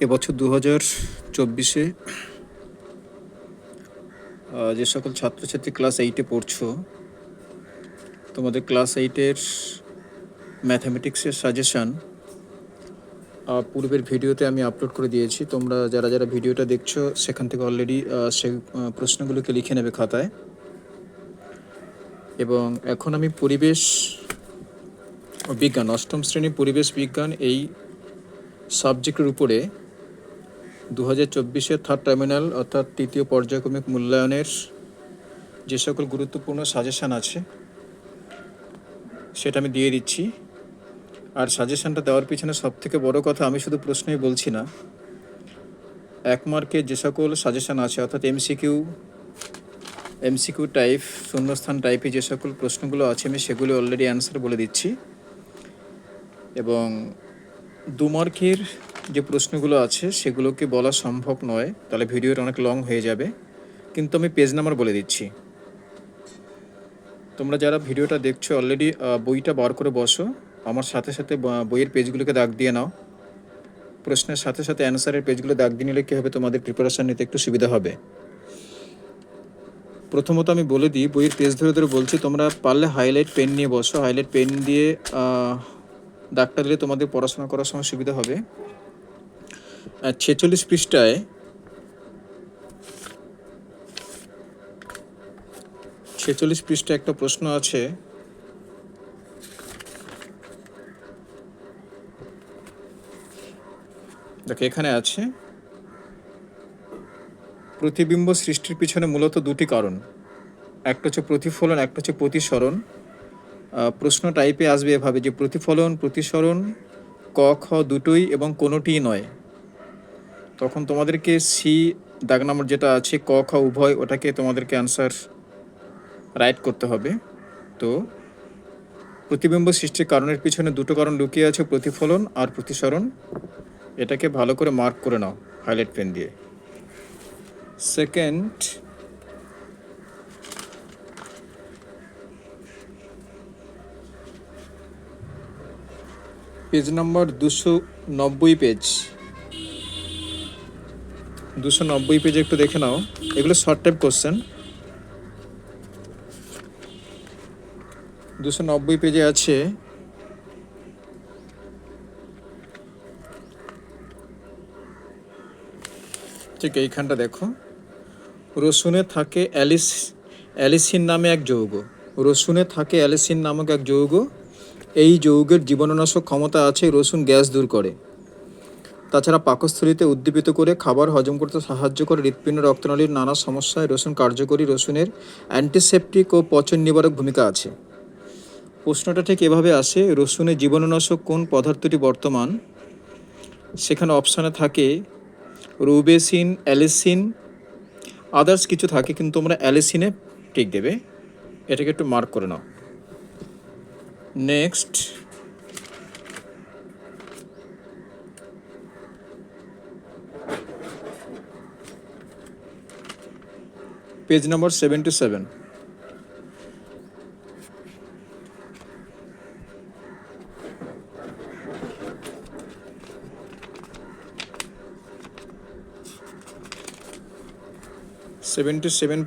এবছর 2024-এ যে সকল ছাত্রছাত্রী ক্লাস 8-এ পড়ছো, তোমাদের ক্লাস 8-এর ম্যাথামেটিক্সের সাজেশান পূর্বের ভিডিওতে আমি আপলোড করে দিয়েছি। তোমরা যারা ভিডিওটা দেখছো সেখান থেকে অলরেডি সেই প্রশ্নগুলোকে লিখে নেবে খাতায়। এবং এখন আমি পরিবেশ বিজ্ঞান, অষ্টম শ্রেণী পরিবেশ বিজ্ঞান এই সাবজেক্টের উপরে 2024-এর থার্ড টার্মিনাল অর্থাৎ তৃতীয় পর্যায়ক্রমিক মূল্যায়নের যে সকল গুরুত্বপূর্ণ সাজেশান আছে সেটা আমি দিয়ে দিচ্ছি। আর সাজেশানটা দেওয়ার পিছনে সবথেকে বড় কথা, আমি শুধু প্রশ্নই বলছি না, 1 মার্কের যে সকল সাজেশান আছে অর্থাৎ এমসিকিউ টাইপ, শূন্যস্থান টাইপে যে সকল প্রশ্নগুলো আছে আমি সেগুলো অলরেডি অ্যান্সার বলে দিচ্ছি। এবং 2 মার্কের যে প্রশ্নগুলো আছে সেগুলোকে বলা সম্ভব নয়, তাহলে ভিডিওটা অনেক লং হয়ে যাবে, কিন্তু আমি পেজ নাম্বার বলে দিচ্ছি। তোমরা যারা ভিডিওটা দেখছো অলরেডি বইটা বার করে বসো, আমার সাথে সাথে বইয়ের পেজগুলোকে দাগ দিয়ে নাও। প্রশ্নের সাথে সাথে অ্যান্সারের পেজগুলো দাগ দিয়ে নিলে কী হবে, তোমাদের প্রিপারেশান নিতে একটু সুবিধা হবে। প্রথমত আমি বলে দিই, বইয়ের পেজ ধরে ধরে বলছি, তোমরা পারলে হাইলাইট পেন নিয়ে বসো। হাইলাইট পেন দিয়ে দাগটা দিলে তোমাদের পড়াশোনা করার সময় সুবিধা হবে। 46 পৃষ্ঠায় 46 পৃষ্ঠায় একটা প্রশ্ন আছে, দেখো এখানে আছে, প্রতিবিম্ব সৃষ্টির পিছনে মূলত 2টি কারণ, একটা হচ্ছে প্রতিফলন, একটা হচ্ছে প্রতিসরণ। প্রশ্ন টাইপে আসবে এভাবে যে প্রতিফলন প্রতিসরণ ক খ দুটোই এবং কোনোটিই নয়। তখন তোমাদেরকে সি দাগ নম্বর যেটা আছে ক খ উভয়, ওটাকে তোমাদেরকে অ্যান্সার রাইট করতে হবে। তো প্রতিবিম্ব সৃষ্টির কারণের পিছনে 2টো কারণ লুকিয়ে আছে, প্রতিফলন আর প্রতিসরণ। এটাকে ভালো করে মার্ক করে নাও হাইলাইট পেন দিয়ে। সেকেন্ড, পেজ নাম্বার 290 পেজ, 290 পেজে একটু দেখে নাও। এগুলো শর্ট টাইপ কোশ্চেন। 290 পেজে আছে, ঠিক এইখানটা দেখো, রসুনে থাকে অ্যালিসিন নামে এক যৌগ। রসুনে থাকে অ্যালিসিন নামক এক যৌগ। এই যৌগের জীবাণুনাশক ক্ষমতা আছে, রসুন গ্যাস দূর করে। তাছাড়া পাকস্থলীতে উদ্দীপিত করে খাবার হজম করতে সাহায্য করে। হৃৎপিণ্ড রক্তনালীর নানা সমস্যায় রসুন কার্যকরী। রসুনের অ্যান্টিসেপটিক ও পচন নিবারক ভূমিকা আছে। প্রশ্নটা ঠিক এভাবে আসে, রসুনে জীবাণুনাশক কোন পদার্থটি বর্তমান? সেখানে অপশানে থাকে রুবেসিন, অ্যালিসিন, আদার্স কিছু থাকে, কিন্তু তোমরা অ্যালিসিনে টিক দেবে। এটাকে একটু মার্ক করে নাও। নেক্সট, পেজ নাম্বার 77,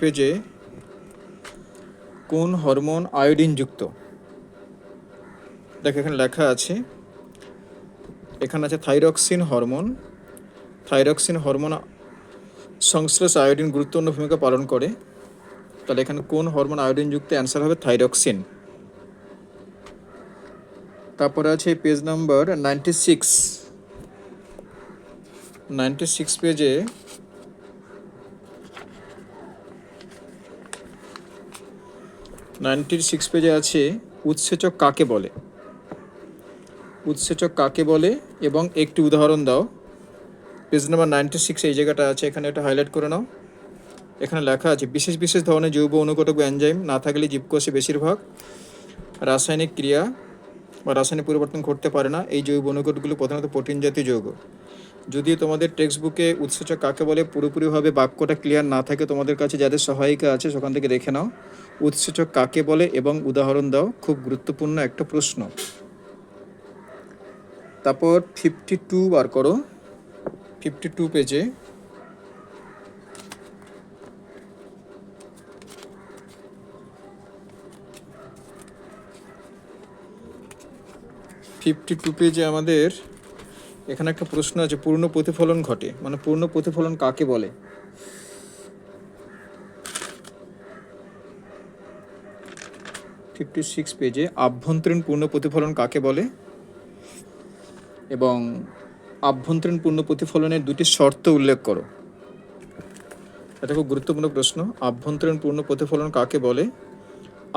পেজে কোন হরমোন আয়োডিন যুক্ত? দেখ এখানে লেখা আছে, এখানে আছে থাইরক্সিন হরমোন। থাইরক্সিন হরমোন সংশ্লেষ আয়োডিন গুরুত্বপূর্ণ ভূমিকা পালন করে। তাহলে এখানে কোন হরমোন আয়োডিন যুক্ত? অ্যান্সার হবে থাইরক্সিন। তারপরে আছে পেজ নাম্বার 96 পেজে আছে উৎসেচক কাকে বলে? উৎসেচক কাকে বলে এবং একটি উদাহরণ দাও। পেজ নাম্বার 96 এই জায়গাটা আছে, এখানে একটা হাইলাইট করে নাও। এখানে লেখা আছে, বিশেষ বিশেষ ধরনের জৈব অনুঘটক বা এনজাইম না থাকলে জীবকোষে বেশিরভাগ রাসায়নিক ক্রিয়া বা রাসায়নিক পরিবর্তন ঘটতে পারে না। এই জৈব অনুঘটকগুলো প্রধানত প্রোটিন জাতীয় যৌগ। যদিও তোমাদের টেক্সট বুকে উৎসেচক কাকে বলে পুরোপুরিভাবে বাক্যটা ক্লিয়ার না থাকে, তোমাদের কাছে যাদের সহায়িকা আছে সেখান থেকে দেখে নাও উৎসেচক কাকে বলে এবং উদাহরণ দাও। খুব গুরুত্বপূর্ণ একটা প্রশ্ন। তারপর 52 বার করো। 52 পেজে আমাদের এখানে একটা প্রশ্ন আছে, পূর্ণ প্রতিফলন ঘটে, মানে পূর্ণ প্রতিফলন কাকে বলে? পেজে আভ্যন্তরীণ পূর্ণ প্রতিফলন কাকে বলে এবং আভ্যন্তরীণ পূর্ণ প্রতিফলনের দুটি শর্ত উল্লেখ করো। এটা খুব গুরুত্বপূর্ণ প্রশ্ন। আভ্যন্তরীণ পূর্ণ প্রতিফলন কাকে বলে,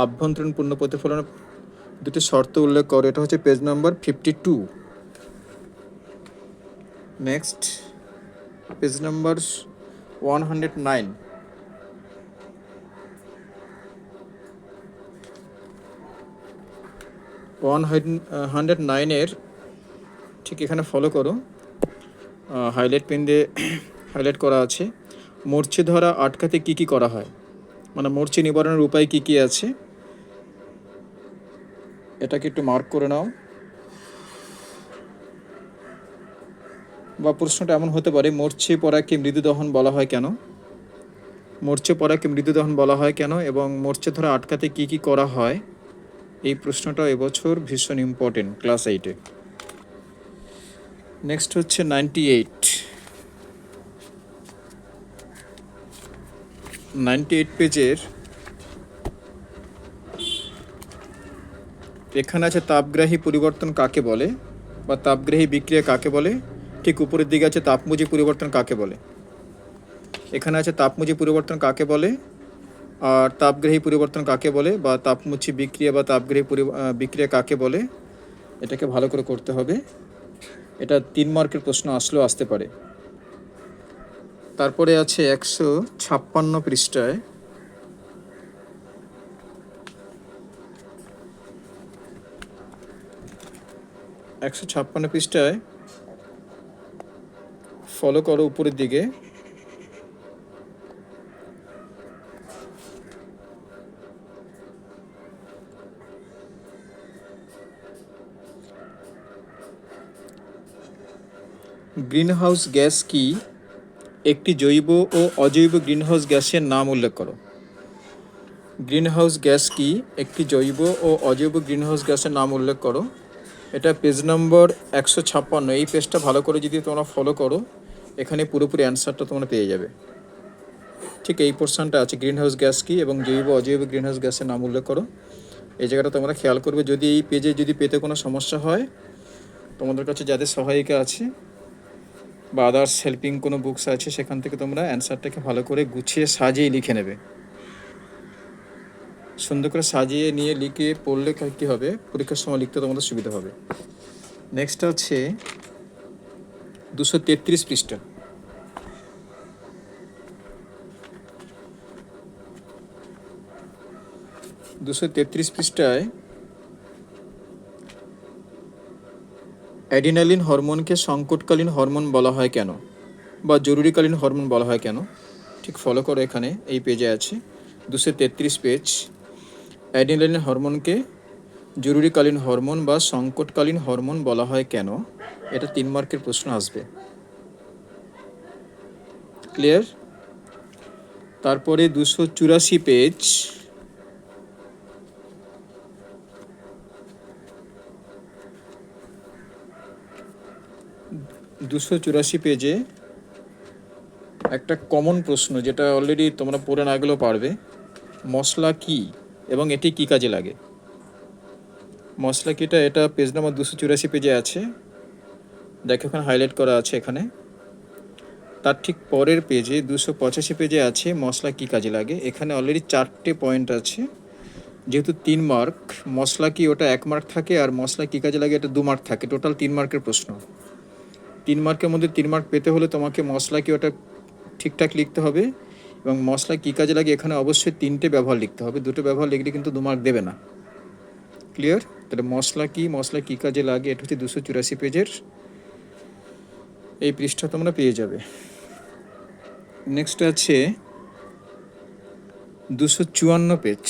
আভ্যন্তরীণ পূর্ণ প্রতিফলনের দুটি শর্ত উল্লেখ করো। এটা হচ্ছে page number 52। Next page number 109। 109 ঠিক এখানে ফলো করো, হাইলাইট পেন দিয়ে হাইলাইট করা আছে। মরচে ধরা আটকাতে কি কি করা হয়, মানে মরচে নিবারণের উপায় কি কি আছে, এটাকে একটু মার্ক করে নাও। বা প্রশ্নটা এমন হতে পারে, মরচে পড়াকে মৃদু দহন বলা হয় কেন, মরচে পড়াকে মৃদু দহন বলা হয় কেন, এবং মরচে ধরা আটকাতে কি কি করা হয়। এই প্রশ্নটা এবছর ভীষণ ইম্পর্টেন্ট ক্লাস 8-এ। নেক্সট হচ্ছে 98 পেজের এখানে আছে তাপগ্রাহী পরিবর্তন কাকে বলে বা তাপগ্রাহী বিক্রিয়া কাকে বলে। ঠিক উপরের দিকে আছে তাপমুজি পরিবর্তন কাকে বলে। এখানে আছে তাপমুজি পরিবর্তন কাকে বলে আর তাপগ্রাহী পরিবর্তন কাকে বলে, বা তাপমুচি বিক্রিয়া বা তাপগ্রাহী বিক্রিয়া কাকে বলে। এটাকে ভালো করে করতে হবে, এটা 3 মার্কের প্রশ্ন আসলেও আসতে পারে। তারপরে আছে 156 পৃষ্ঠায় ফলো করো উপরের দিকে। গ্রিনহাউস গ্যাস কি? একটি জৈব ও অজৈব গ্রিনহাউস গ্যাসের নাম উল্লেখ করো। গ্রিনহাউস গ্যাস কি? একটি জৈব ও অজৈব গ্রিনহাউস গ্যাসের নাম উল্লেখ করো। এটা পেজ নম্বর 156। এই পেজটা ভালো করে যদি তোমরা ফলো করো, এখানে পুরোপুরি অ্যান্সারটা তোমরা পেয়ে যাবে। ঠিক এই পোর্শনটা আছে, গ্রিনহাউস গ্যাস কি এবং জৈব অজৈব গ্রিনহাউস গ্যাসের নাম উল্লেখ করো। এই জায়গাটা তোমরা খেয়াল করবে। যদি এই পেজে যদি পেতে কোনো সমস্যা হয়, তোমাদের কাছে যাদের সহায়িকা আছে বা আদার্স হেল্পিং কোনো বুকস আছে, সেখান থেকে তোমরা অ্যান্সারটাকে ভালো করে গুছিয়ে সাজিয়ে লিখে নেবে। সুন্দর করে সাজিয়ে নিয়ে লিখে পড়লে কী হবে, পরীক্ষার সময় লিখতে তোমাদের সুবিধা হবে। নেক্সট হচ্ছে 233 পৃষ্ঠা। 233 পৃষ্ঠায় অ্যাডিনালিন হরমোনকে সংকটকালীন হরমোন বলা হয় কেন বা জরুরিকালীন হরমোন বলা হয় কেন। ঠিক ফলো করো, এখানে এই পেজে আছে 233 পেজ। অ্যাডিনালিন হরমোনকে জরুরিকালীন হরমোন বা সংকটকালীন হরমোন বলা হয় কেন, এটা 3 মার্কের প্রশ্ন আসবে। ক্লিয়ার? তারপরে 284 পেজ, 284 পেজে একটা কমন প্রশ্ন, যেটা অলরেডি তোমরা পড়ে না গেলেও পারবে। মশলা কি এবং এটি কি কাজে লাগে? মশলা কিটা, এটা পেজ নাম্বার 284 পেজে আছে। দেখো এখানে হাইলাইট করা আছে এখানে। তার ঠিক পরের পেজে 285 পেজে আছে মশলা কি কাজে লাগে। এখানে অলরেডি 4টে পয়েন্ট আছে। যেহেতু 3 মার্ক, মশলা কি ওটা 1 মার্ক থাকে, আর মশলা কি কাজে লাগে এটা 2 মার্ক থাকে। টোটাল 3 মার্কের প্রশ্ন। 3 মার্কের মধ্যে 3 মার্ক পেতে হলে তোমাকে মশলা কি ওটা ঠিকঠাক লিখতে হবে, এবং মশলা কী কাজে লাগে এখানে অবশ্যই 3টে ব্যবহার লিখতে হবে। 2টো ব্যবহার লিখলে কিন্তু 2 মার্ক দেবে না। ক্লিয়ার? তাহলে মশলা কী কাজে লাগে, এটা হচ্ছে 284 পেজের এই পৃষ্ঠা তোমরা পেয়ে যাবে। নেক্সট আছে 254 পেজ।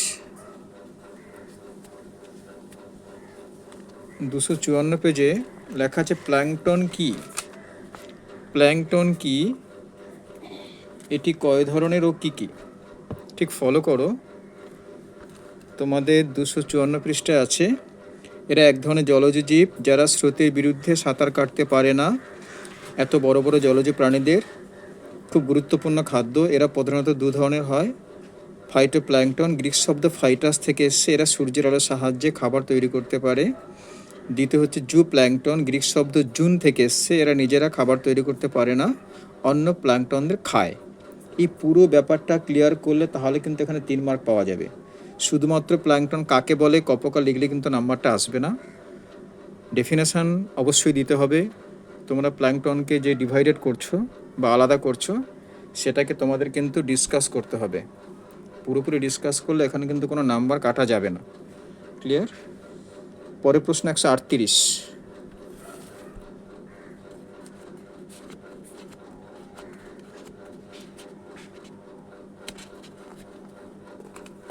254 পেজে লেখা আছে প্ল্যাঙ্কটন কি? প্ল্যাঙ্কটন কি, এটি কয় ধরনের ও কী কী? ঠিক ফলো করো, তোমাদের 254 পৃষ্ঠায় আছে। এরা এক ধরনের জলজ জীব যারা স্রোতের বিরুদ্ধে সাঁতার কাটতে পারে না। এত বড় বড় জলজ প্রাণীদের খুব গুরুত্বপূর্ণ খাদ্য। এরা প্রধানত দু ধরনের হয়, ফাইটোপ্ল্যাঙ্কটন, গ্রিক শব্দ ফাইটাস থেকে এসছে, এরা সূর্যের আলোর সাহায্যে খাবার তৈরি করতে পারে। দ্বিতীয় হচ্ছে জু প্ল্যাঙ্কটন, গ্রিক শব্দ জুন থেকে এসছে, এরা নিজেরা খাবার তৈরি করতে পারে না, অন্য প্ল্যাঙ্কটনদের খায়। এই পুরো ব্যাপারটা ক্লিয়ার করলে তাহলে কিন্তু এখানে 3 মার্ক পাওয়া যাবে। শুধুমাত্র প্ল্যাঙ্কটন কাকে বলে কপকা লিখলে কিন্তু নাম্বারটা আসবে না, ডেফিনেশান অবশ্যই দিতে হবে। তোমরা প্ল্যাঙ্কটনকে যে ডিভাইডেড করছো বা আলাদা করছো সেটাকে তোমাদের কিন্তু ডিসকাস করতে হবে। পুরোপুরি ডিসকাস করলে এখানে কিন্তু কোনো নাম্বার কাটা যাবে না। ক্লিয়ার? পরের প্রশ্ন 138।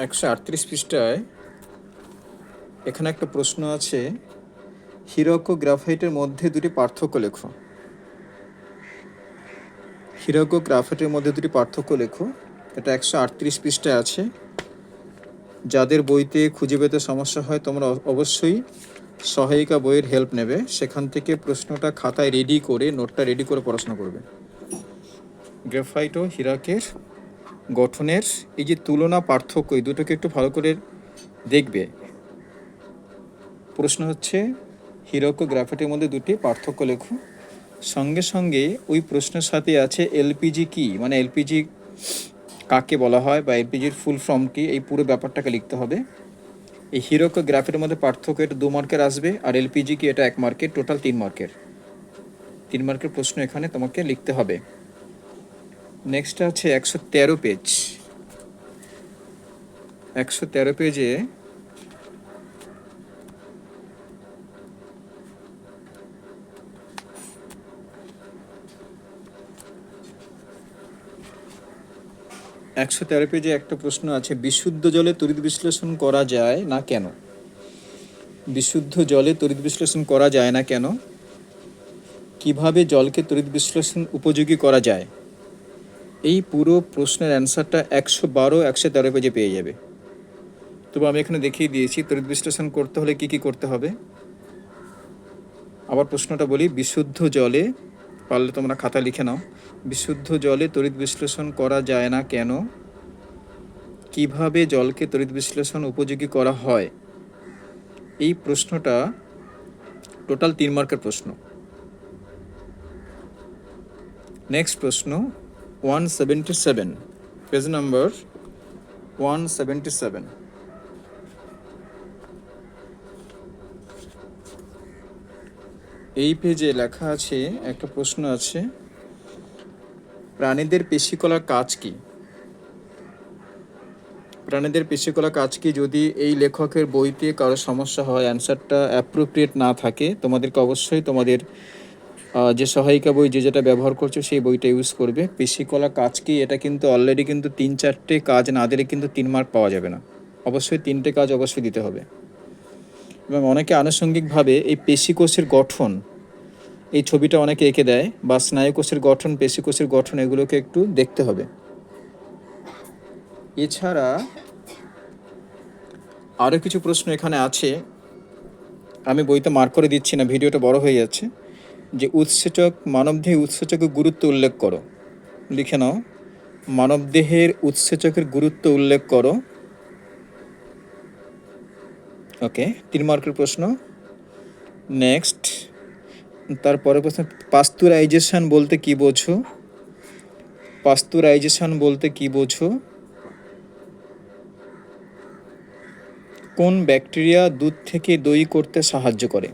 একশো 38 পৃষ্ঠায় এখানে একটা প্রশ্ন আছে, হীরক ও গ্রাফাইটের মধ্যে দুটি পার্থক্য লেখো। হীরক ও গ্রাফাইটের মধ্যে দুটি পার্থক্য লেখো। এটা 138 পৃষ্ঠায় আছে। যাদের বইতে খুঁজে পেতে সমস্যা হয় তোমরা অবশ্যই সহায়িকা বইয়ের হেল্প নেবে, সেখান থেকে প্রশ্নটা খাতায় রেডি করে নোটটা রেডি করে পড়াশোনা করবে। গ্রাফাইট ও হীরকের গঠনের এই যে তুলনা পার্থক্য, এই দুটোকে একটু ভালো করে দেখবে। প্রশ্ন হচ্ছে হীরক ও গ্রাফাইটের মধ্যে দুটি পার্থক্য লেখো। সঙ্গে সঙ্গে ওই প্রশ্নের সাথে আছে এলপিজি কি, মানে এলপিজি কাকে বলা হয় বা এলপিজির ফুল ফর্ম কি, এই পুরো ব্যাপারটাকে লিখতে হবে। এই হীরক ও গ্রাফাইটের মধ্যে পার্থক্য, এটা 2 মার্কের আসবে, আর এলপিজি কি এটা 1 মার্কের, টোটাল 3 মার্কের। 3 মার্কের প্রশ্ন এখানে তোমাকে লিখতে হবে। নেক্সট আছে 113 পেজ। 113 পেজে একটা প্রশ্ন আছে, বিশুদ্ধ জলে তড়িৎ বিশ্লেষণ করা যায় না কেন? বিশুদ্ধ জলে তড়িৎ বিশ্লেষণ করা যায় না কেন? কিভাবে জলকে তড়িৎ বিশ্লেষণ উপযোগী করা যায়? এই পুরো প্রশ্নের অ্যান্সারটা 112, 113 পেজে পেয়ে যাবে। তবে আমি এখানে দেখিয়ে দিয়েছি তড়িৎ বিশ্লেষণ করতে হলে কি কি করতে হবে। আবার প্রশ্নটা বলি, বিশুদ্ধ জলে, পারলে তোমরা খাতা লিখে নাও, বিশুদ্ধ জলে তড়িৎ বিশ্লেষণ করা যায় না কেন? কিভাবে জলকে তড়িৎ বিশ্লেষণ উপযোগী করা হয়? এই প্রশ্নটা টোটাল 3 মার্কের প্রশ্ন। নেক্সট প্রশ্ন 177, পেজ নাম্বার 177। এই পেজে লেখা আছে, একটা প্রশ্ন আছে, প্রাণীদের পেশিকলার কাজ কি? প্রাণীদের পেশিকলার কাজ কি? যদি এই লেখকের বইতে কারো সমস্যা হয়, অ্যান্সারটা অ্যাপ্রোপ্রিয়েট না থাকে, তোমাদেরকে অবশ্যই তোমাদের যে সহায়িকা বই যে যেটা ব্যবহার করছো সেই বইটা ইউজ করবে। পেশিকলা কাজ কি, এটা কিন্তু অলরেডি কিন্তু 3-4টে কাজ না দিলে কিন্তু 3 মার্ক পাওয়া যাবে না, অবশ্যই 3টে কাজ অবশ্যই দিতে হবে। এবং অনেকে আনুষঙ্গিকভাবে এই পেশিকোষের গঠন, এই ছবিটা অনেকে এঁকে দেয়, বা স্নায়ুকোষের গঠন, পেশিকোষের গঠন, এগুলোকে একটু দেখতে হবে। এছাড়া আরও কিছু প্রশ্ন এখানে আছে, আমি বইতে মার্ক করে দিচ্ছি না, ভিডিওটা বড় হয়ে যাচ্ছে। যে উৎসেচক, মানবদেহে উৎসেচকের গুরুত্ব উল্লেখ করো, লিখে নাও, মানবদেহের উৎসেচকের গুরুত্ব উল্লেখ করো। ওকে, 3 মার্কের প্রশ্ন। নেক্সট, তারপরে প্রশ্ন, পাস্তুরাইজেশন বলতে কি বোঝো? পাস্তুরাইজেশন বলতে কি বোঝো? কোন ব্যাকটেরিয়া দুধ থেকে দই করতে সাহায্য করে?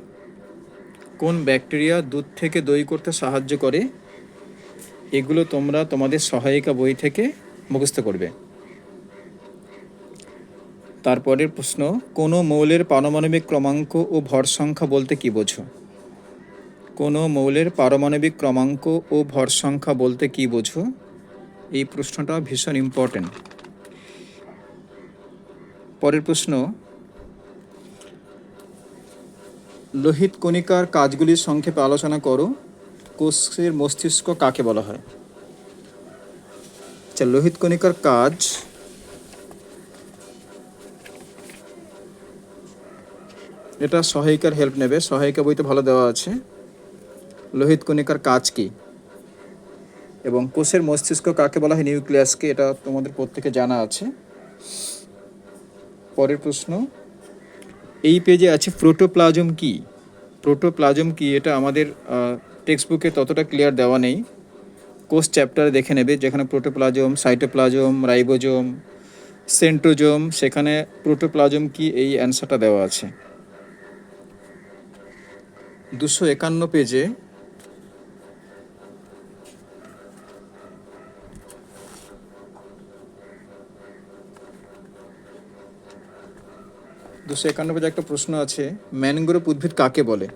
কোন ব্যাকটেরিয়া দুধ থেকে দই করতে সাহায্য করে? এগুলো তোমরা তোমাদের সহায়িকা বই থেকে মুখস্থ করবে। তারপরের প্রশ্ন, কোনো মৌলের পারমাণবিক ক্রমাঙ্ক ও ভর সংখ্যা বলতে কি বোঝো? কোনো মৌলের পারমাণবিক ক্রমাঙ্ক ও ভর সংখ্যা বলতে কি বোঝো? এই প্রশ্নটা ভীষণ ইম্পর্টেন্ট। পরের প্রশ্ন, লোহিত কণিকার কাজগুলির সংক্ষেপে আলোচনা করো। কোষের মস্তিষ্ক কাকে বলা হয়? আচ্ছা, লোহিত কণিকার কাজ এটা সহায়িকার হেল্প নেবে, সহায়িকা বইতে ভালো দেওয়া আছে। লোহিত কণিকার কাজ কি এবং কোষের মস্তিষ্ক কাকে বলা হয়? নিউক্লিয়াসকে। এটা তোমাদের প্রত্যেকে জানা আছে। পরের প্রশ্ন, এই পেজে আছে প্রোটোপ্লাজম কি? প্রোটোপ্লাজম কি এটা আমাদের টেক্সট বুকে ততটা ক্লিয়ার দেওয়া নেই, কোষ চ্যাপ্টারে দেখে নেবে, যেখানে প্রোটোপ্লাজম, সাইটোপ্লাজম, রাইবোজোম, সেন্ট্রোজোম, সেখানে প্রোটোপ্লাজম কি এই অ্যান্সারটা দেওয়া আছে। 251 পেজে 251 পেজে একটা প্রশ্ন আছে, ম্যানগ্রোভ উদ্ভিদ কাকে বলে?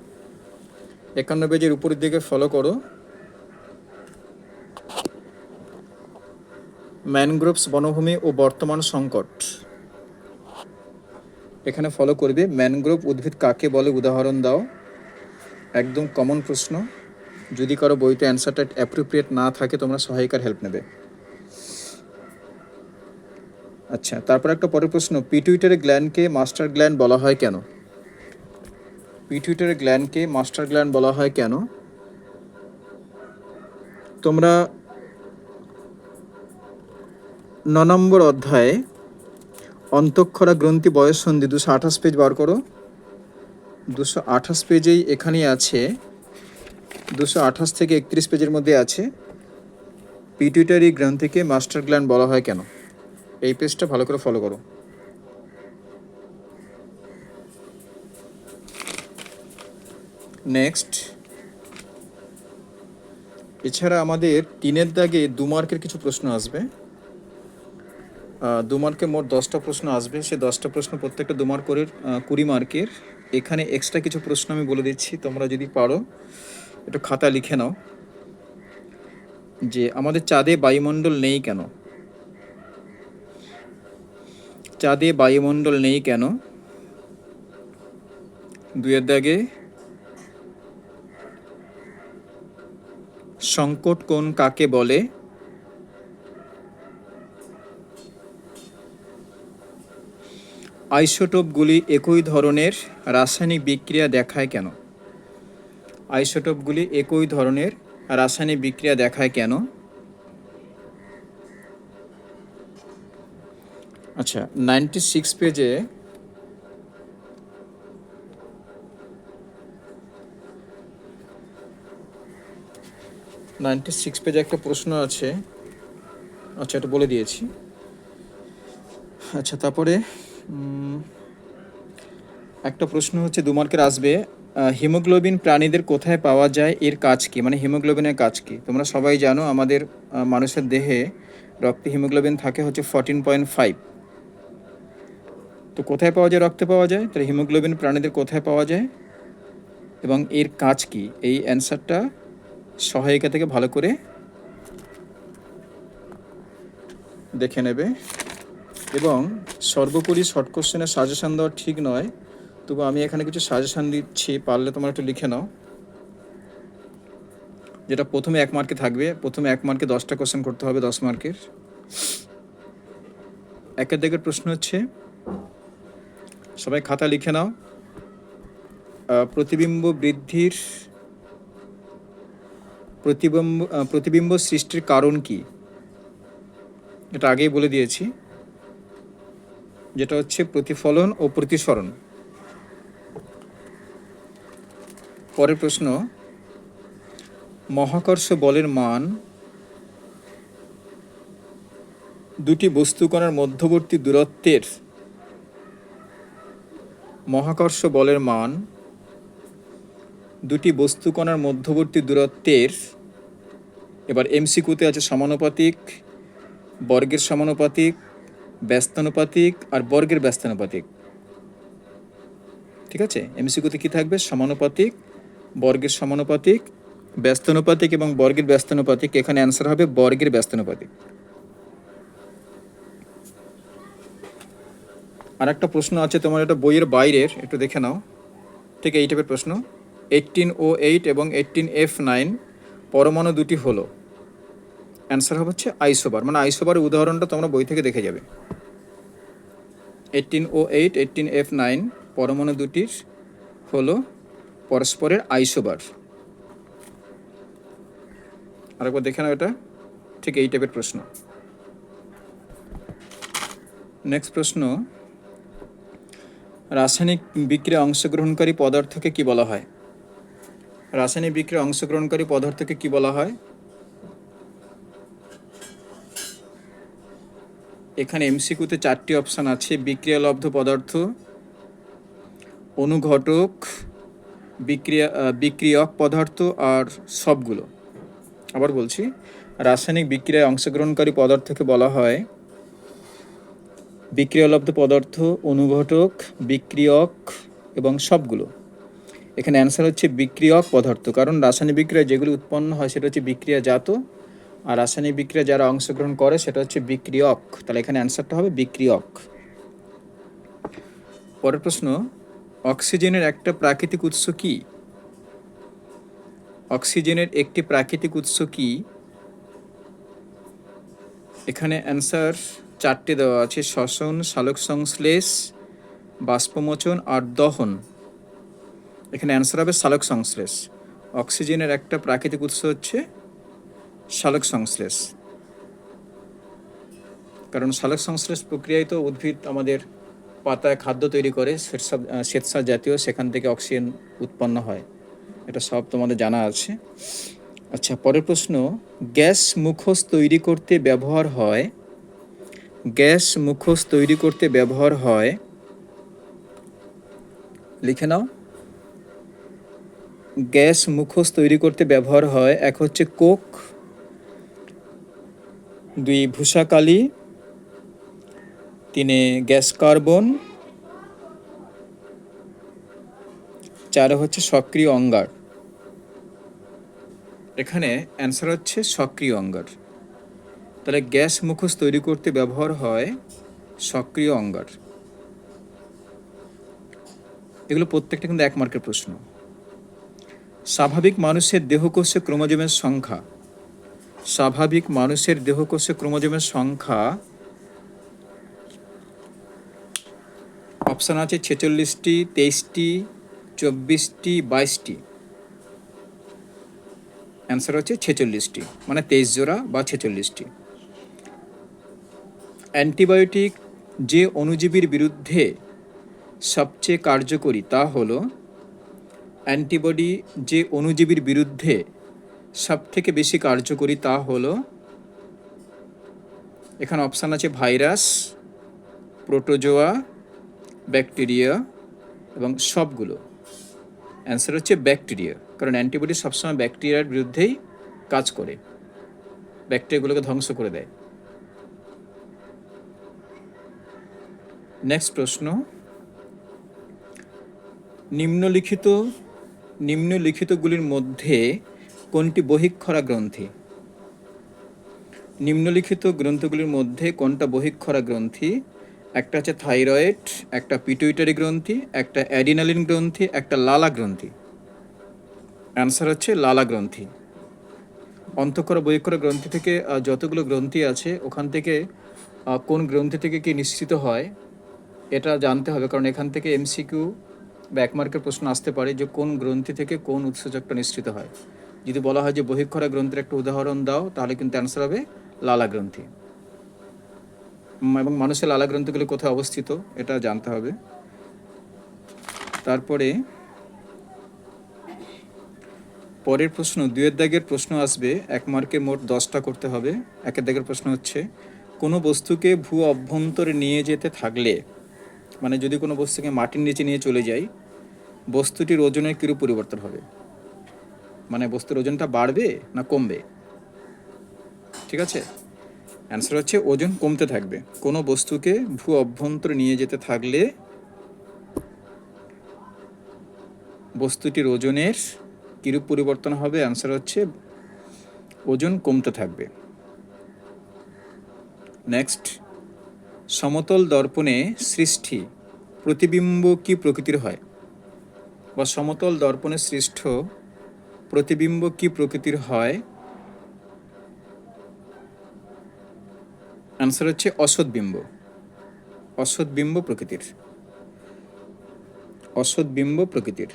51 পেজের উপরের দিকে ফলো করো, ম্যানগ্রোভস বনভূমি ও বর্তমান সংকট, এখানে ফলো করবে। ম্যানগ্রোভ উদ্ভিদ কাকে বলে উদাহরণ দাও। একদম কমন প্রশ্ন, যদি কারো বইতে অ্যান্সারটা অ্যাপ্রোপ্রিয়েট না থাকে তোমরা সহায়িকার হেল্প নেবে। আচ্ছা, তারপর একটা পরের প্রশ্ন, পিটুইটারি গ্ল্যান্ডকে মাস্টার গ্ল্যান্ড বলা হয় কেন? পিটুইটারি গ্ল্যান্ডকে মাস্টার গ্ল্যান্ড বলা হয় কেন? তোমরা 9 নম্বর অধ্যায়ে অন্তঃক্ষরা গ্রন্থি বয়ঃসন্ধি 228 পেজ বার করো। 228 পেজেই এখানেই আছে, 228 থেকে 31 পেজের মধ্যে আছে পিটুইটারি গ্রন্থিকে মাস্টার গ্ল্যান্ড বলা হয় কেন। এই পেজটা ভালো করে ফলো করো। নেক্সট, এছাড়া আমাদের 3-এর দাগে 2 মার্কের কিছু প্রশ্ন আসবে। 2 মার্কে মোট 10টা প্রশ্ন আসবে, সে 10টা প্রশ্ন প্রত্যেকটা 2 মার্ক করে 20 মার্কের। এখানে এক্সট্রা কিছু প্রশ্ন আমি বলে দিচ্ছি, তোমরা যদি পারো একটু খাতা লিখে নাও, যে আমাদের চাঁদে বায়ুমণ্ডল নেই কেন? চাঁদে বায়ুমণ্ডল নেই কেন? 2-এর দাগে সংকট কোণ কাকে বলে? আইসোটোপগুলি একই ধরনের রাসায়নিক বিক্রিয়া দেখায় কেন? আইসোটোপগুলি একই ধরনের রাসায়নিক বিক্রিয়া দেখায় কেন? আচ্ছা, 96 পেজে একটা প্রশ্ন আছে। আচ্ছা, এটা বলে দিয়েছি। আচ্ছা, তারপরে একটা প্রশ্ন হচ্ছে 2 মার্কের আসবে, হিমোগ্লোবিন প্রাণীদের কোথায় পাওয়া যায়, এর কাজ কি? মানে হিমোগ্লোবিনের কাজ কি? তোমরা সবাই জানো আমাদের মানুষের দেহে রক্তে হিমোগ্লোবিন থাকে হচ্ছে 14.5। তো কোথায় পাওয়া যায়? রক্তে পাওয়া যায়। তাহলে হিমোগ্লোবিন প্রাণীদের কোথায় পাওয়া যায় এবং এর কাজ কি? এই অ্যান্সারটা সহায়িকা থেকে ভালো করে দেখে নেবে। এবং সর্বোপরি শর্ট কোশ্চেনের সাজেশান দেওয়া ঠিক নয়, তবু আমি এখানে কিছু সাজেশান দিচ্ছি, পারলে তোমরা একটু লিখে নাও। যেটা প্রথমে 1 মার্কে থাকবে, প্রথমে 1 মার্কে 10টা কোশ্চেন করতে হবে 10 মার্কের। 1-এর দাগের প্রশ্ন হচ্ছে, সবাই খাতা লিখে নাও, প্রতিবিম্ব সৃষ্টির কারণ কি? এটা আগেই বলে দিয়েছি, যেটা হচ্ছে প্রতিফলন ও প্রতিসরণ। পরের প্রশ্ন, মহাকর্ষ বলের মান দুটি বস্তুকণার মধ্যবর্তী দূরত্বের, মহাকর্ষ বলের মান দুটি বস্তুকণার মধ্যবর্তী দূরত্বের, এবার এমসিকিউতে আছে সমানুপাতিক, বর্গের সমানুপাতিক, ব্যস্তানুপাতিক আর বর্গের ব্যস্তানুপাতিক। ঠিক আছে, এমসিকিউতে কি থাকবে? সমানুপাতিক, বর্গের সমানুপাতিক, ব্যস্তানুপাতিক এবং বর্গের ব্যস্তানুপাতিক। এখানে অ্যান্সার হবে বর্গের ব্যস্তানুপাতিক। আর একটা প্রশ্ন আছে তোমার, এটা বইয়ের বাইরের, একটু দেখে নাও। ঠিক এই টাইপের প্রশ্ন, 1808 এবং 18F9 পরমাণু দুটি হলো, অ্যান্সার হবে হচ্ছে আইসোবার। মানে আইসোবারের উদাহরণটা তোমরা বই থেকে দেখে যাবে। 18O8 18F9 পরমাণু দুটির হলো পরস্পরের আইসোবার। আরেকবার দেখে নাও, এটা ঠিক এই টাইপের প্রশ্ন। নেক্সট প্রশ্ন, রাসায়নিক বিক্রিয়ায় অংশগ্রহণকারী পদার্থকে কি বলা হয়? রাসায়নিক বিক্রিয়ায় অংশগ্রহণকারী পদার্থকে কি বলা হয়? এখানে এমসিকিউতে 4টি অপশান আছে: বিক্রিয়ালব্ধ পদার্থ, অনুঘটক, বিক্রিয়ক পদার্থ আর সবগুলো। আবার বলছি, রাসায়নিক বিক্রিয়ায় অংশগ্রহণকারী পদার্থকে বলা হয় বিক্রিয়ালব্ধ পদার্থ, অনুঘটক, বিক্রিয়ক এবং সবগুলো। এখানে অ্যান্সার হচ্ছে বিক্রিয়ক পদার্থ, কারণ রাসায়নিক বিক্রিয়া যেগুলো উৎপন্ন হয় সেটা হচ্ছে বিক্রিয়াজাত, আর রাসায়নিক বিক্রিয়া যারা অংশগ্রহণ করে সেটা হচ্ছে বিক্রিয়ক। তাহলে এখানে অ্যান্সারটা হবে বিক্রিয়ক। পরের প্রশ্ন, অক্সিজেনের একটা প্রাকৃতিক উৎস কি? অক্সিজেনের একটি প্রাকৃতিক উৎস কি? এখানে অ্যান্সার 4টে দেওয়া আছে: শ্বসন, সালোক সংশ্লেষ, বাষ্পমোচন আর দহন। এখানে অ্যান্সার হবে সালোক সংশ্লেষ। অক্সিজেনের একটা প্রাকৃতিক উৎস হচ্ছে সালোক সংশ্লেষ, কারণ সালোক সংশ্লেষ প্রক্রিয়ায় তো উদ্ভিদ আমাদের পাতায় খাদ্য তৈরি করে, শ্বেতসার জাতীয়, সেখান থেকে অক্সিজেন উৎপন্ন হয়। এটা সব তোমাদের জানা আছে। আচ্ছা, পরের প্রশ্ন, গ্যাস মুখোশ তৈরি করতে ব্যবহার হয়, গ্যাস মুখোশ তৈরি করতে ব্যবহার হয়, লিখে নাও। গ্যাস মুখোশ তৈরি করতে ব্যবহার হয়, এক হচ্ছে কোক, 2 ভূষাকালি, 3 গ্যাস কার্বন, 4 হচ্ছে সক্রিয় অঙ্গার। এখানে অ্যান্সার হচ্ছে সক্রিয় অঙ্গার। তাহলে গ্যাস মুখোশ তৈরি করতে ব্যবহার হয় সক্রিয় অঙ্গার। এগুলো প্রত্যেকটা কিন্তু 1 মার্কের প্রশ্ন। স্বাভাবিক মানুষের দেহকোষে ক্রোমোজোমের সংখ্যা, স্বাভাবিক মানুষের দেহকোষে ক্রোমোজোমের সংখ্যা অপশান আছে 46টি, 23টি, 24টি, 22টি। অ্যান্সার হচ্ছে 46টি, মানে 23 জোড়া বা 46টি। অ্যান্টিবায়োটিক যে অণুজীবীর বিরুদ্ধে সবচেয়ে কার্যকরী তা হলো, অ্যান্টিবডি যে অণুজীবীর বিরুদ্ধে সবথেকে বেশি কার্যকরী তা হলো, এখানে অপশান আছে ভাইরাস, প্রোটোজোয়া, ব্যাকটেরিয়া এবং সবগুলো। অ্যান্সার হচ্ছে ব্যাকটেরিয়া, কারণ অ্যান্টিবডি সবসময় ব্যাকটেরিয়ার বিরুদ্ধেই কাজ করে, ব্যাকটেরিয়াগুলোকে ধ্বংস করে দেয়। নেক্সট প্রশ্ন, নিম্নলিখিতগুলির মধ্যে কোনটি বহিঃক্ষরা গ্রন্থি? নিম্নলিখিত গ্রন্থগুলির মধ্যে কোনটা বহিঃক্ষরা গ্রন্থি? একটা হচ্ছে থাইরয়েড, একটা পিটুইটারি গ্রন্থি, একটা অ্যাডিনালিন গ্রন্থি, একটা লালা গ্রন্থি। অ্যান্সার হচ্ছে লালা গ্রন্থি। অন্তঃক্ষরা বহিঃক্ষরা গ্রন্থি থেকে যতগুলো গ্রন্থি আছে ওখান থেকে কোন গ্রন্থি থেকে কি নিঃসৃত হয় এটা জানতে হবে, কারণ এখান থেকে এমসিকিউ বা 1 মার্কের প্রশ্ন আসতে পারে যে কোন গ্রন্থি থেকে কোন উৎসেচকটা নিঃসৃত হয়। যদি বলা হয় যে বহিঃক্ষরা গ্রন্থির একটা উদাহরণ দাও, তাহলে কিন্তু অ্যান্সার হবে লালা গ্রন্থি। এবং মানুষের লালা গ্রন্থিগুলো কোথায় অবস্থিত এটা জানতে হবে। তারপরে পরের প্রশ্ন, 2-এর দাগের প্রশ্ন আসবে, 1 মার্কে মোট 10টা করতে হবে। 1-এর দাগের প্রশ্ন হচ্ছে, কোনো বস্তুকে ভূ অভ্যন্তরে নিয়ে যেতে থাকলে, মানে যদি কোনো বস্তুকে মাটির নিচে নিয়ে চলে যাই, বস্তুটির ওজনের কিরূপ পরিবর্তন হবে? মানে বস্তুর ওজনটা বাড়বে না কমবে? ঠিক আছে, অ্যান্সার হচ্ছে ওজন কমতে থাকবে। কোনো বস্তুকে ভূ অভ্যন্তরে নিয়ে যেতে থাকলে বস্তুটির ওজনের কিরূপ পরিবর্তন হবে? অ্যান্সার হচ্ছে ওজন কমতে থাকবে। নেক্সট, সমতল দর্পণে সৃষ্টি প্রতিবিম্ব কি প্রকৃতির হয়? বা সমতল দর্পণে সৃষ্ট প্রতিবিম্ব কি প্রকৃতির হয়? অ্যান্সার হচ্ছে অসৎবিম্ব। অসৎবিম্ব প্রকৃতির। অসৎবিম্ব প্রকৃতির।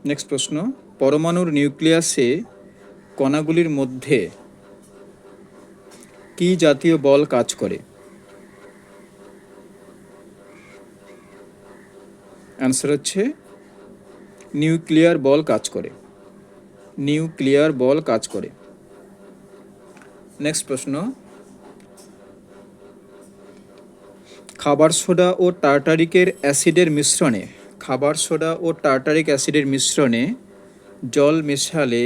নেক্সট প্রশ্ন, পরমাণুর নিউক্লিয়াসে কণাগুলির মধ্যে কি জাতীয় বল কাজ করে? অ্যান্সার হচ্ছে নিউক্লিয়ার বল কাজ করে। নিউক্লিয়ার বল কাজ করে। নেক্সট প্রশ্ন, খাবার সোডা ও টার্টারিকের অ্যাসিডের মিশ্রণে, খাবার সোডা ও টার্টারিক অ্যাসিডের মিশ্রণে জল মেশালে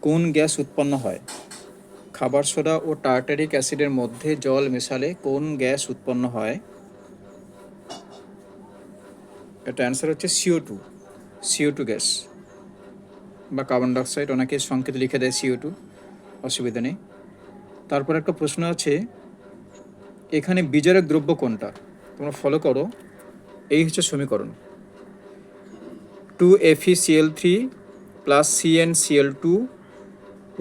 কোন গ্যাস উৎপন্ন হয়? খাবার সোডা ও টার্টারিক অ্যাসিডের মধ্যে জল মেশালে কোন গ্যাস উৎপন্ন হয়? এটা অ্যান্সার হচ্ছে CO2। CO2 গ্যাস বা কার্বন ডাইঅক্সাইড, অনেকে সংকেত লিখে দেয় CO2, অসুবিধা নেই। তারপর একটা প্রশ্ন আছে, এখানে বিজারক দ্রব্য কোনটা? তোমরা ফলো করো, এই হচ্ছে সমীকরণ। 2FeCl3 প্লাস CnCl2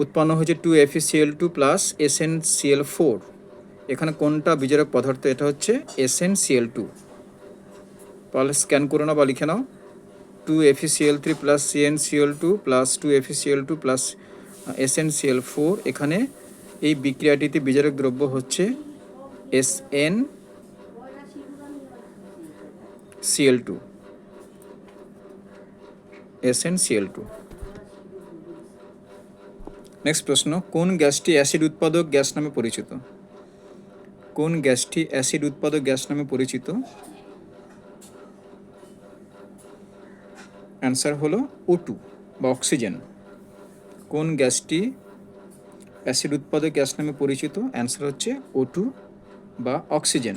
উৎপন্ন হয়েছে 2FeCl2 প্লাস SnCl4। এখানে কোনটা বিজারক পদার্থ? এটা হচ্ছে SnCl2। তাহলে স্ক্যান করে নাও বা লিখে নাও, 2FeCl3 plus CnCl2 plus 2FeCl2 plus SnCl4। এখানে এই বিক্রিয়াটিতে বিজারক দ্রব্য হচ্ছে SnCl2। SnCl2। নেক্সট প্রশ্ন, কোন গ্যাসটি অ্যাসিড উৎপাদক গ্যাস নামে পরিচিত? কোন গ্যাসটি অ্যাসিড উৎপাদক গ্যাস নামে পরিচিত? অ্যান্সার হলো O2 বা অক্সিজেন। কোন গ্যাসটি অ্যাসিড উৎপাদক গ্যাস নামে পরিচিত? অ্যান্সার হচ্ছে O2 বা অক্সিজেন।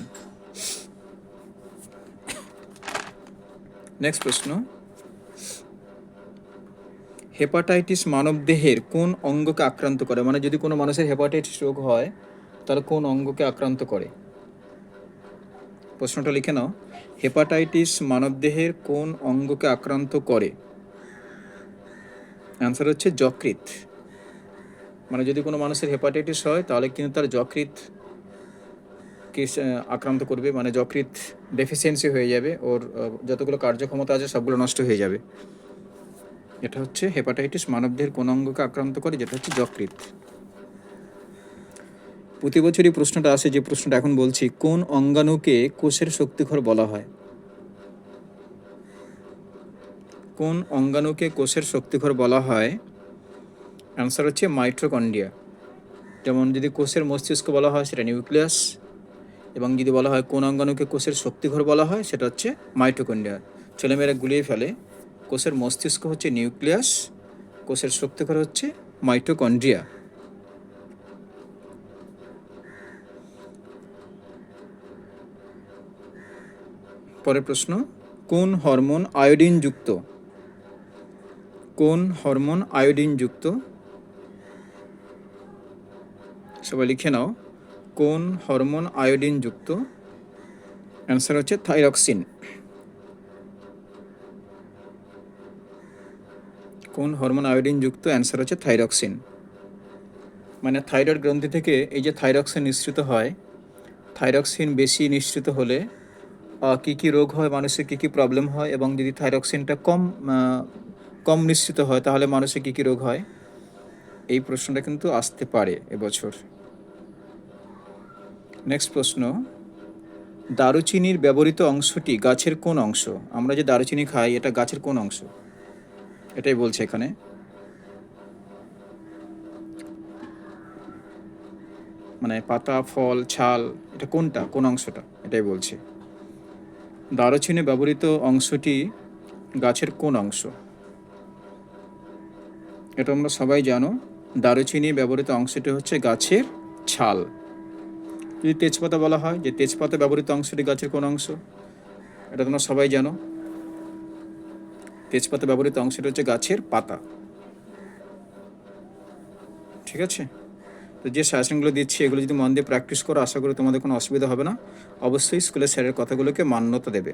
নেক্সট প্রশ্ন, হেপাটাইটিস মানবদেহের কোন অঙ্গকে আক্রান্ত করে? মানে যদি কোনো মানুষের হেপাটাইটিস রোগ হয় তাহলে কোন অঙ্গকে আক্রান্ত করে? প্রশ্নটা লিখে নাও, হেপাটাইটিস মানবদেহের কোন অঙ্গকে আক্রান্ত করে? অ্যান্সার হচ্ছে যকৃৎ। মানে যদি কোনো মানুষের হেপাটাইটিস হয় তাহলে কিন্তু তার যকৃৎ আক্রান্ত করবে, মানে যকৃৎ ডেফিসিয়েন্সি হয়ে যাবে, ওর যতগুলো কার্যক্ষমতা আছে সবগুলো নষ্ট হয়ে যাবে। এটা হচ্ছে হেপাটাইটিস মানবদেহের কোন অঙ্গকে আক্রান্ত করে, যেটা হচ্ছে যকৃৎ। প্রতি বছরই প্রশ্নটা আসে, যে প্রশ্নটা এখন বলছি, কোন অঙ্গাণুকে কোষের শক্তিঘর বলা হয়? কোন অঙ্গাণুকে কোষের শক্তিঘর বলা হয়? অ্যান্সার হচ্ছে মাইটোকন্ড্রিয়া। যেমন যদি কোষের মস্তিষ্ক বলা হয় সেটা নিউক্লিয়াস, এবং যদি বলা হয় কোন অঙ্গাণুকে কোষের শক্তিঘর বলা হয় সেটা হচ্ছে মাইটোকন্ড্রিয়া। ছেলেমেয়েরা গুলিয়ে ফেলে, কোষের মস্তিষ্ক হচ্ছে নিউক্লিয়াস, কোষের শক্তিঘর হচ্ছে মাইটোকন্ড্রিয়া। পরের প্রশ্ন, কোন হরমোন আয়োডিন যুক্ত? কোন হরমোন আয়োডিন যুক্ত? সবাই লিখে নাও, কোন হরমোন আয়োডিন যুক্ত? অ্যান্সার হচ্ছে থাইরক্সিন। কোন হরমোন আয়োডিন যুক্ত? অ্যান্সার হচ্ছে থাইরক্সিন। মানে থাইরয়েড গ্রন্থি থেকে এই যে থাইরক্সিন নিঃসৃত হয়, থাইরক্সিন বেশি নিঃসৃত হলে কী কী রোগ হয় মানুষের, কী কী প্রবলেম হয়, এবং যদি থাইরক্সিনটা কম নিঃসৃত হয় তাহলে মানুষের কী কী রোগ হয়, এই প্রশ্নটা কিন্তু আসতে পারে এবছর। নেক্সট প্রশ্ন, দারুচিনির ব্যবহৃত অংশটি গাছের কোন অংশ? আমরা যে দারুচিনি খাই এটা গাছের কোন অংশ? এটাই বলছে এখানে। মানে পাতা, ফল, ছাল, এটা কোনটা, কোন অংশটা, এটাই বলছে। দারুচিনি ব্যবহৃত অংশটি গাছের কোন অংশ? এটা তোমরা সবাই জানো, দারুচিনি ব্যবহৃত অংশটি হচ্ছে গাছের ছাল। যদি তেজপাতা বলা হয়, যে তেজপাতা ব্যবহৃত অংশটি গাছের কোন অংশ? এটা তোমরা সবাই জানো, তেজপাতা ব্যবহৃত অংশটি হচ্ছে গাছের পাতা। ঠিক আছে, তো যে সাজেশনগুলো দিচ্ছি এগুলো যদি মন দিয়ে প্র্যাকটিস করো, আশা করি তোমাদের কোনো অসুবিধা হবে না। অবশ্যই স্কুলের স্যারের কথাগুলোকে মান্যতা দেবে।